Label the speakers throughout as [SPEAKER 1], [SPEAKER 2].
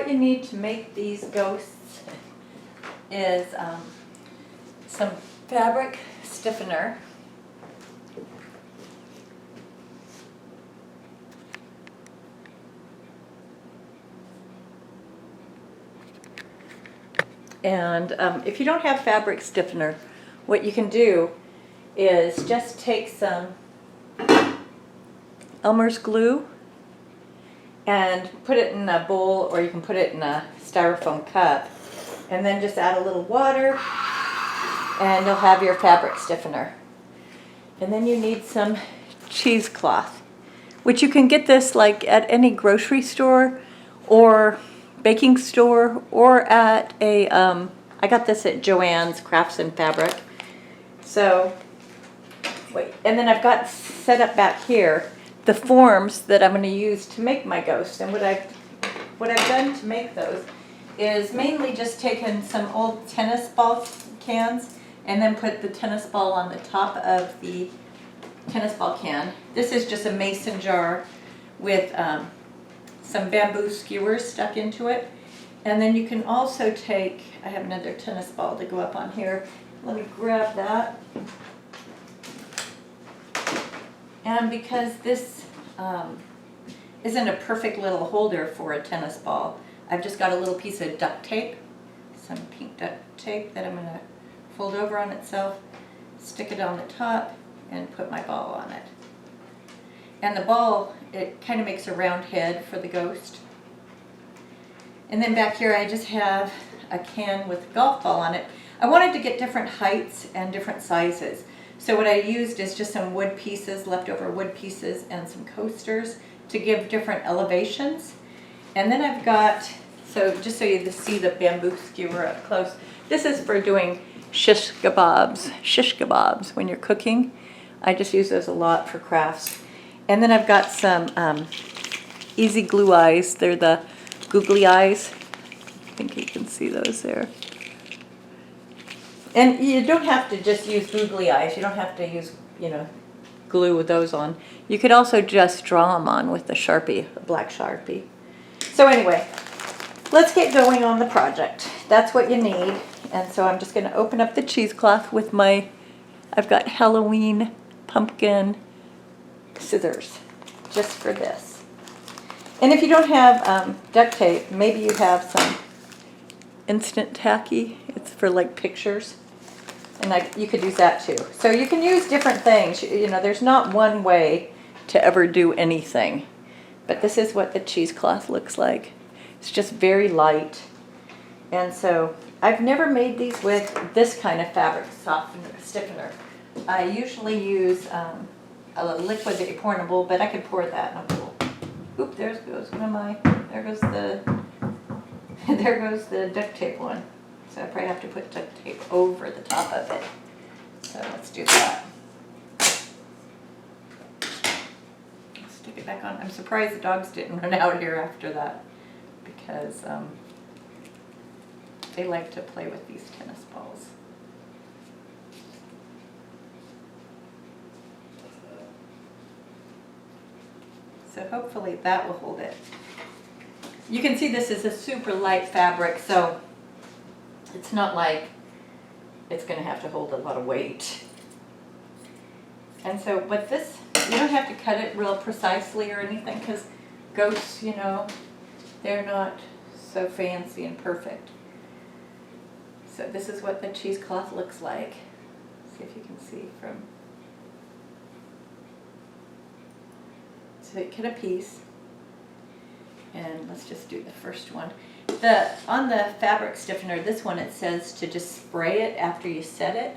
[SPEAKER 1] what you need to make these ghosts is some fabric stiffener. And if you don't have fabric stiffener, what you can do is just take some Elmer's glue and put it in a bowl, or you can put it in a styrofoam cup, and then just add a little water and you'll have your fabric stiffener. And then you need some cheesecloth, which you can get this like at any grocery store or baking store, or at a I got this at Joann's Crafts and Fabric. So wait, and then I've got set up back here the forms that I'm going to use to make my ghost. And what I've done to make those is mainly just taken some old tennis ball cans and then put the tennis ball on the top of the tennis ball can. This is just a mason jar with some bamboo skewers stuck into it. And then you can also take, I have another tennis ball to go up on here. Let me grab that. And because this isn't a perfect little holder for a tennis ball, I've just got a little piece of duct tape, some pink duct tape that I'm going to fold over on itself, stick it on the top, and put my ball on it. And the ball, it kind of makes a round head for the ghost. And then back here I just have a can with a golf ball on it. I wanted to get different heights and different sizes. So what I used is just some wood pieces, leftover wood pieces, and some coasters to give different elevations. And then I've got, so just so you see the bamboo skewer up close, this is for doing shish kebabs when you're cooking. I just use those a lot for crafts. And then I've got some easy glue eyes. They're the googly eyes. I think you can see those there. And you don't have to just use googly eyes. You don't have to use, glue with those on. You could also just draw them on with the Sharpie, a Black Sharpie. So anyway, let's get going on the project. That's what you need. And so I'm just going to open up the cheesecloth with I've got Halloween pumpkin scissors just for this. And if you don't have duct tape, maybe you have some instant tacky. It's for like pictures. And you could use that too. So you can use different things. There's not one way to ever do anything. But this is what the cheesecloth looks like. It's just very light. And so I've never made these with this kind of fabric stiffener. I usually use a liquid that you pour in a bowl, but I could pour that in a bowl. Oop, there goes one of my, there goes the duct tape one. So I probably have to put duct tape over the top of it. So let's do that. Stick it back on. I'm surprised the dogs didn't run out here after that, because they like to play with these tennis balls. So hopefully that will hold it. You can see this is a super light fabric, so it's not like it's going to have to hold a lot of weight. And so, but this, you don't have to cut it real precisely or anything, because ghosts, they're not so fancy and perfect. So this is what the cheesecloth looks like. See if you can see from. So you cut a piece, and let's just do the first one. On the fabric stiffener, this one, it says to just spray it after you set it.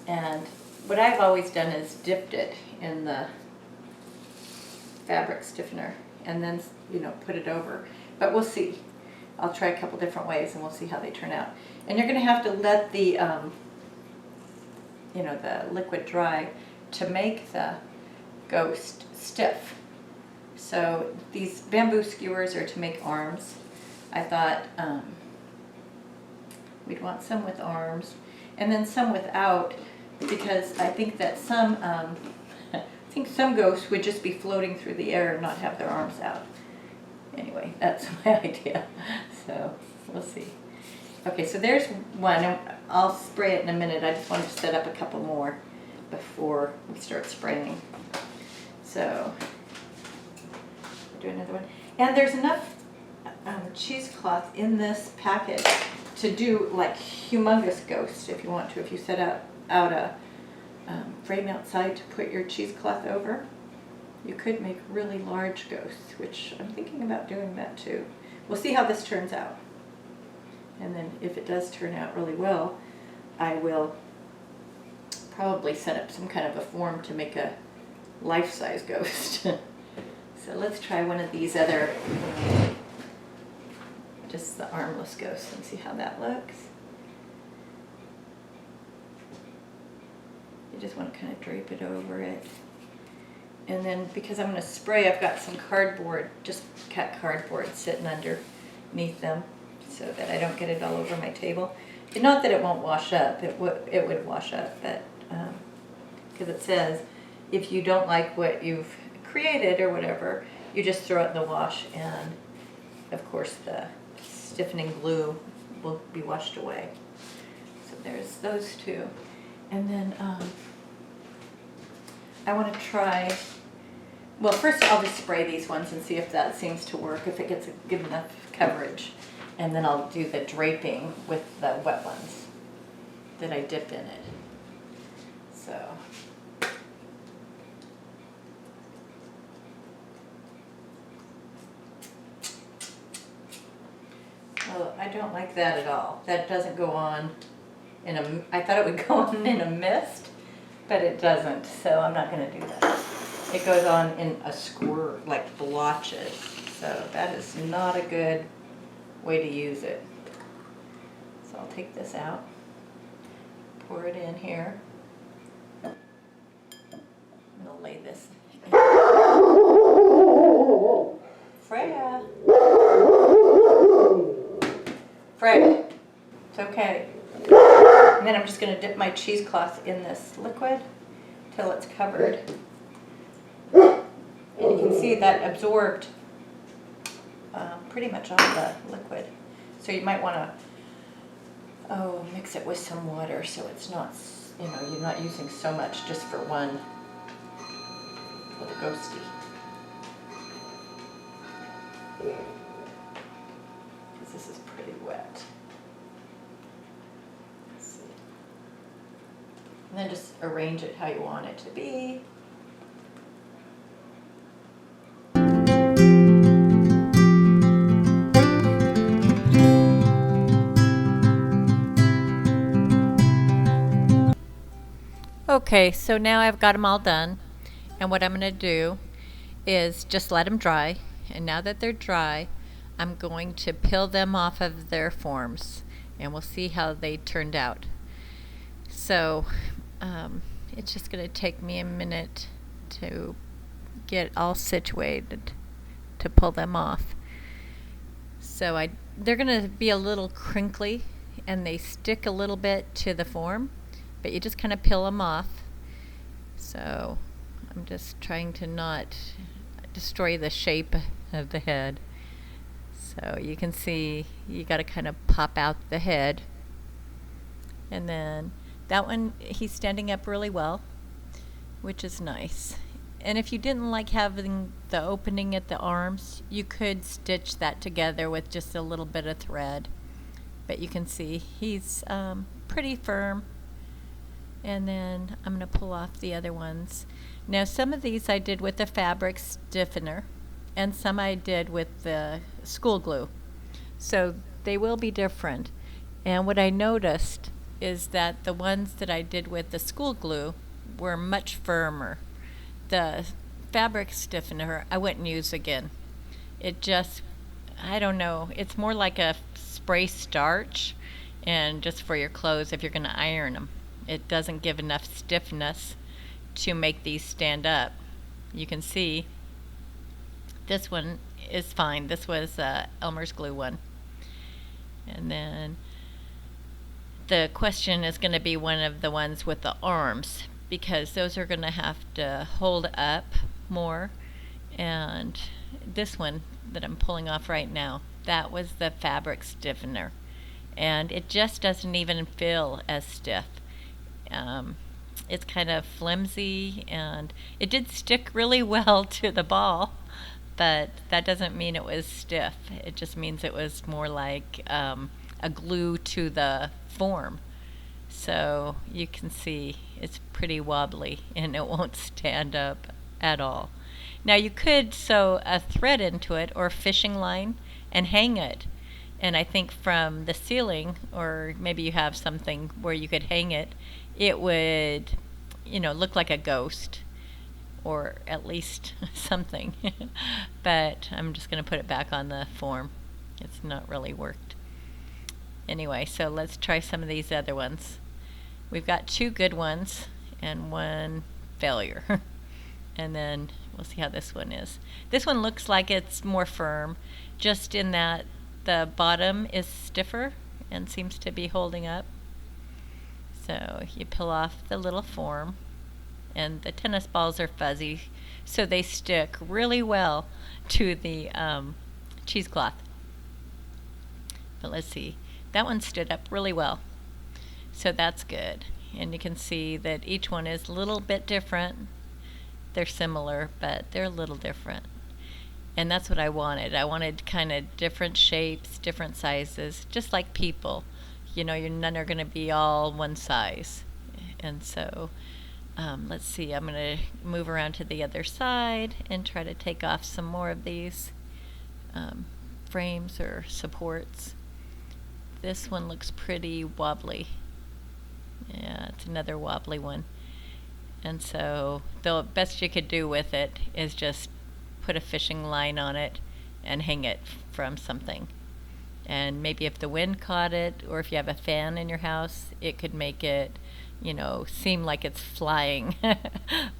[SPEAKER 1] And what I've always done is dipped it in the fabric stiffener and then, put it over. But we'll see. I'll try a couple different ways and we'll see how they turn out. And you're going to have to let the, the liquid dry to make the ghost stiff. So these bamboo skewers are to make arms. I thought we'd want some with arms and then some without, because I think that some ghosts would just be floating through the air and not have their arms out. Anyway, that's my idea. So we'll see. Okay, so there's one. And I'll spray it in a minute. I just wanted to set up a couple more before we start spraying. So do another one. And there's enough cheesecloth in this packet to do like humongous ghosts if you want to. If you set out a frame outside to put your cheesecloth over, you could make really large ghosts, which I'm thinking about doing that too. We'll see how this turns out. And then if it does turn out really well, I will probably set up some kind of a form to make a life-size ghost. So let's try one of these other, just the armless ghosts, and see how that looks. You just want to kind of drape it over it. And then because I'm going to spray, I've got some cardboard, just cut cardboard sitting underneath them so that I don't get it all over my table. And not that it won't wash up, it would wash up, but because it says if you don't like what you've created or whatever, you just throw it in the wash, and of course the stiffening glue will be washed away. So there's those two. And then I want to try, well, first I'll just spray these ones and see if that seems to work, if it gets a good enough coverage. And then I'll do the draping with the wet ones that I dip in it. So. Well, I don't like that at all. That doesn't go on in a, I thought it would go on in a mist, but it doesn't, so I'm not going to do that. It goes on in a squirt, like blotches, so that is not a good way to use it. So I'll take this out, pour it in here. I'm going to lay this in. Freya! Freya, it's okay. And then I'm just going to dip my cheesecloth in this liquid till it's covered. And you can see that absorbed pretty much all the liquid. So you might want to mix it with some water so it's not, you're not using so much just for one little ghosty. Because this is pretty wet. Let's see. And then just arrange it how you want it to be. Okay, so now I've got them all done, and what I'm going to do is just let them dry, and now that they're dry, I'm going to peel them off of their forms, and we'll see how they turned out. So it's just going to take me a minute to get all situated to pull them off. So they're going to be a little crinkly, and they stick a little bit to the form, but you just kind of peel them off. So I'm just trying to not destroy the shape of the head. So you can see you got to kind of pop out the head. And then that one, he's standing up really well, which is nice. And if you didn't like having the opening at the arms, you could stitch that together with just a little bit of thread. But you can see he's pretty firm. And then I'm going to pull off the other ones. Now some of these I did with the fabric stiffener, and some I did with the school glue. So they will be different. And what I noticed is that the ones that I did with the school glue were much firmer. The fabric stiffener I wouldn't use again. It just, I don't know, it's more like a spray starch, and just for your clothes if you're going to iron them. It doesn't give enough stiffness to make these stand up. You can see this one is fine. This was Elmer's glue one. And then the question is going to be one of the ones with the arms, because those are going to have to hold up more. And this one
[SPEAKER 2] that I'm pulling off right now. That was the fabric stiffener. And it just doesn't even feel as stiff. Um, it's kind of flimsy, and it did stick really well to the ball, but that doesn't mean it was stiff. It just means it was more like a glue to the form. So you can see it's pretty wobbly and it won't stand up at all. Now you could sew a thread into it or fishing line and hang it. And I think from the ceiling, or maybe you have something where you could hang it, it would, look like a ghost, or at least something. But I'm just going to put it back on the form. It's not really worked. Anyway, so let's try some of these other ones. We've got 2 good ones and 1 failure. And then we'll see how this one is. This one looks like it's more firm, just in that the bottom is stiffer and seems to be holding up. So you peel off the little form, and the tennis balls are fuzzy, so they stick really well to the cheesecloth. But let's see. That one stood up really well. So that's good. And you can see that each one is a little bit different. They're similar, but they're a little different. And that's what I wanted. I wanted kind of different shapes, different sizes, just like people. None are going to be all one size. And so, let's see, I'm going to move around to the other side and try to take off some more of these frames or supports. This one looks pretty wobbly. Yeah, it's another wobbly one. And so the best you could do with it is just put a fishing line on it and hang it from something. And maybe if the wind caught it, or if you have a fan in your house, it could make it, seem like it's flying.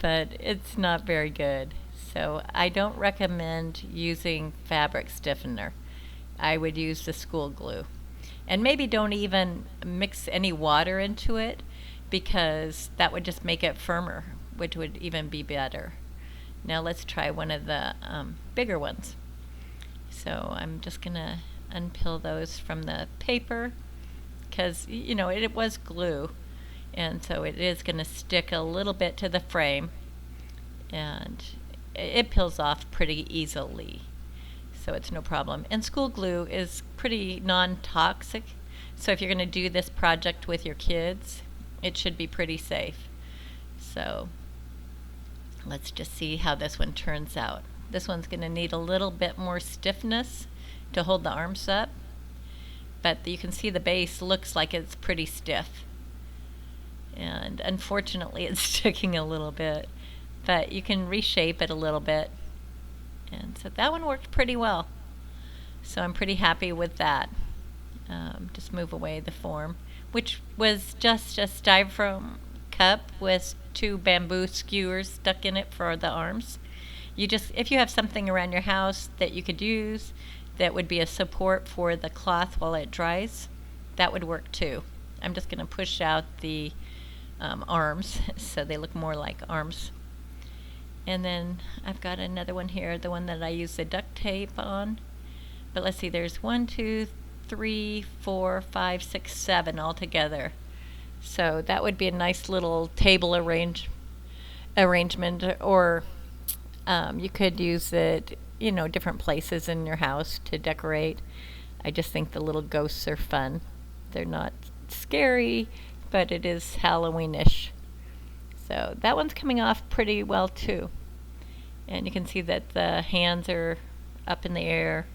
[SPEAKER 2] But it's not very good. So I don't recommend using fabric stiffener. I would use the school glue. And maybe don't even mix any water into it, because that would just make it firmer, which would even be better. Now let's try one of the bigger ones. So I'm just going to unpeel those from the paper, because, it was glue. And so it is going to stick a little bit to the frame, and it peels off pretty easily. So it's no problem. And school glue is pretty non-toxic. So if you're going to do this project with your kids, it should be pretty safe. So let's just see how this one turns out. This one's going to need a little bit more stiffness to hold the arms up. But you can see the base looks like it's pretty stiff. And unfortunately it's sticking a little bit. But you can reshape it a little bit. And so that one worked pretty well. So I'm pretty happy with that. Just move away the form, which was just a styrofoam cup with 2 bamboo skewers stuck in it for the arms. If you have something around your house that you could use that would be a support for the cloth while it dries, that would work too. I'm just going to push out the arms so they look more like arms. And then I've got another one here, the one that I use the duct tape on. But let's see, there's 1, 2, 3, 4, 5, 6, 7 all together. So that would be a nice little table arrangement, or you could use it, different places in your house to decorate. I just think the little ghosts are fun. They're not scary, but it is Halloweenish. So that one's coming off pretty well too. And you can see that the hands are up in the air.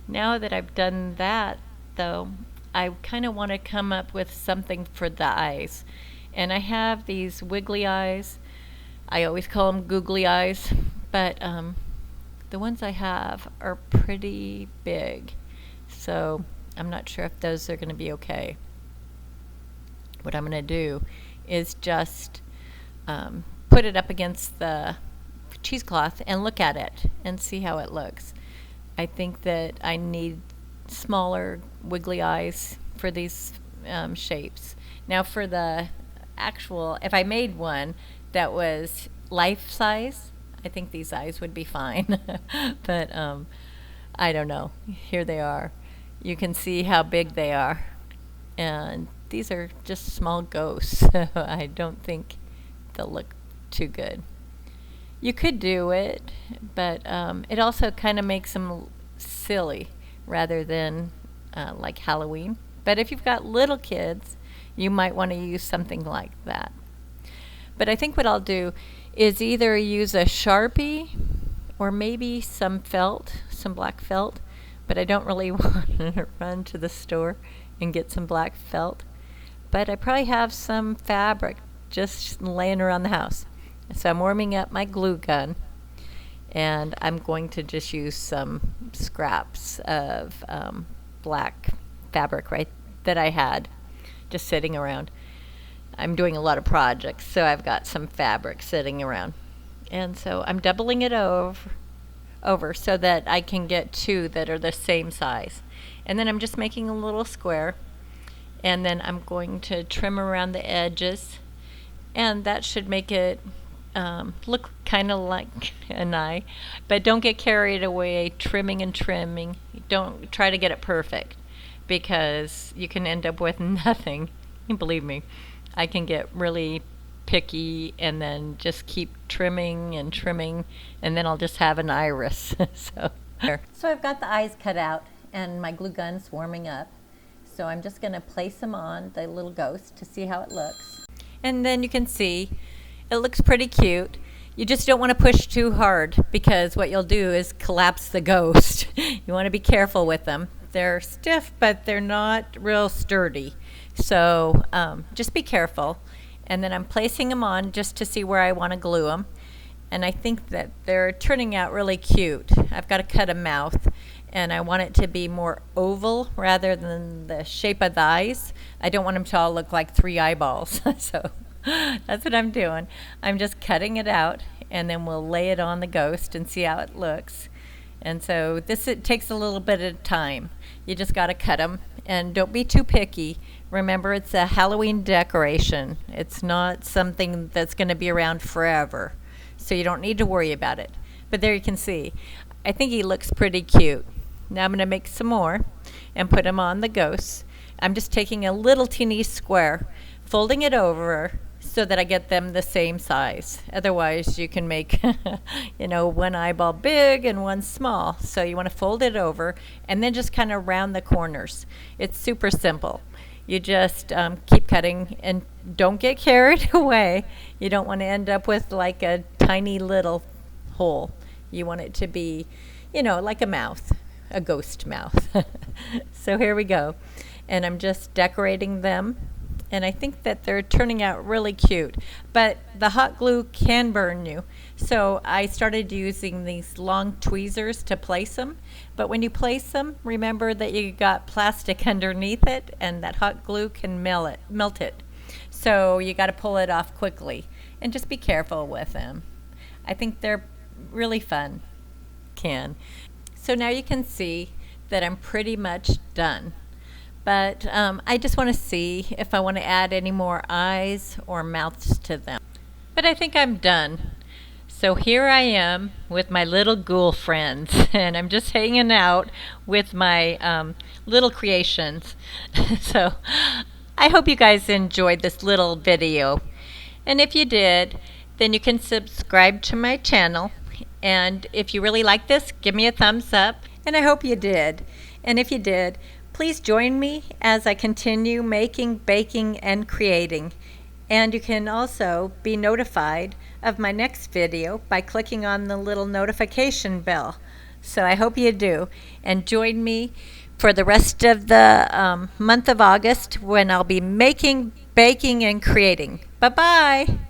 [SPEAKER 2] Now that I've done that, though, I kind of want to come up with something for the eyes. And I have these wiggly eyes. I always call them googly eyes, but the ones I have are pretty big. So I'm not sure if those are going to be okay. What I'm going to do is just put it up against the cheesecloth and look at it and see how it looks. I think that I need smaller wiggly eyes for these shapes. Now for the actual, if I made one that was life size, I think these eyes would be fine. But I don't know. Here they are. You can see how big they are. And these are just small ghosts, so I don't think they'll look too good. You could do it, but it also kind of makes them silly rather than like Halloween. But if you've got little kids, you might want to use something like that. But I think what I'll do is either use a Sharpie or maybe some felt, some black felt, but I don't really want to run to the store and get some black felt. But I probably have some fabric just laying around the house. So I'm warming up my glue gun, and I'm going to just use some scraps of black fabric that I had just sitting around. I'm doing a lot of projects, so I've got some fabric sitting around. And so I'm doubling it over so that I can get two that are the same size. And then I'm just making a little square, and then I'm going to trim around the edges, and that should make it look kind of like an eye. But don't get carried away trimming and trimming. Don't try to get it perfect, because you can end up with nothing. Believe me, I can get really picky and then just keep trimming, and then I'll just have an iris. So I've got the eyes cut out and my glue gun's warming up. So I'm just going to place them on the little ghost to see how it looks. And then you can see it looks pretty cute. You just don't want to push too hard, because what you'll do is collapse the ghost. You want to be careful with them. They're stiff, but they're not real sturdy. So just be careful. And then I'm placing them on just to see where I want to glue them. And I think that they're turning out really cute. I've got to cut a mouth, and I want it to be more oval rather than the shape of the eyes. I don't want them to all look like 3 eyeballs. So that's what I'm doing. I'm just cutting it out, and then we'll lay it on the ghost and see how it looks. And so it takes a little bit of time. You just got to cut them, and don't be too picky. Remember, it's a Halloween decoration. It's not something that's going to be around forever, so you don't need to worry about it. But there you can see. I think he looks pretty cute. Now I'm going to make some more and put them on the ghosts. I'm just taking a little teeny square, folding it over so that I get them the same size. Otherwise, you can make one eyeball big and one small. So you want to fold it over and then just kind of round the corners. It's super simple. You just keep cutting and don't get carried away. You don't want to end up with like a tiny little hole. You want it to be, like a mouth, a ghost mouth. So here we go. And I'm just decorating them. And I think that they're turning out really cute. But the hot glue can burn you. So I started using these long tweezers to place them. But when you place them, remember that you got plastic underneath it, and that hot glue can melt it. So you got to pull it off quickly. And just be careful with them. I think they're really fun. So now you can see that I'm pretty much done. But I just want to see if I want to add any more eyes or mouths to them. But I think I'm done. So here I am with my little ghoul friends, and I'm just hanging out with my little creations. So I hope you guys enjoyed this little video. And if you did, then you can subscribe to my channel. And if you really like this, give me a thumbs up. And I hope you did. And if you did, please join me as I continue making, baking, and creating. And you can also be notified of my next video by clicking on the little notification bell. So I hope you do. And join me for the rest of the month of August, when I'll be making, baking, and creating. Bye-bye.